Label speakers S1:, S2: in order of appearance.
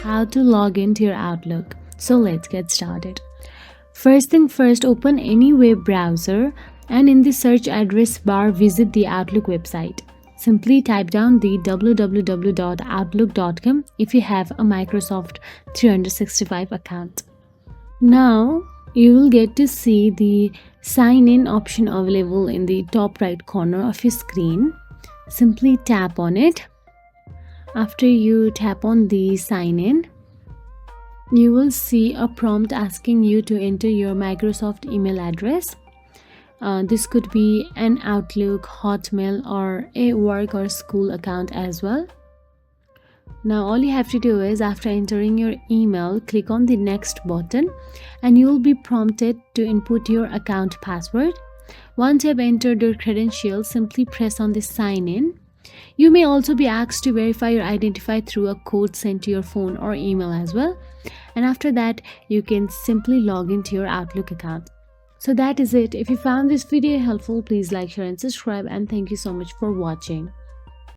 S1: how to log into your Outlook. So let's get started. First thing first, open any web browser and in the search address bar visit the Outlook website. Simply type down the www.outlook.com if you have a Microsoft 365 account. Now you will get to see the sign in option available in the top right corner of your screen. Simply tap on it. After you tap on the sign in, you will see a prompt asking you to enter your Microsoft email address. This could be an Outlook, Hotmail, or a work or school account as well. Now all you have to do is, after entering your email, click on the next button and you will be prompted to input your account password. Once you have entered your credentials, simply press on the sign in. You may also be asked to verify your identity through a code sent to your phone or email as well. And after that, you can simply log into your Outlook account. So that is it. If you found this video helpful, please like, share and subscribe, and thank you so much for watching.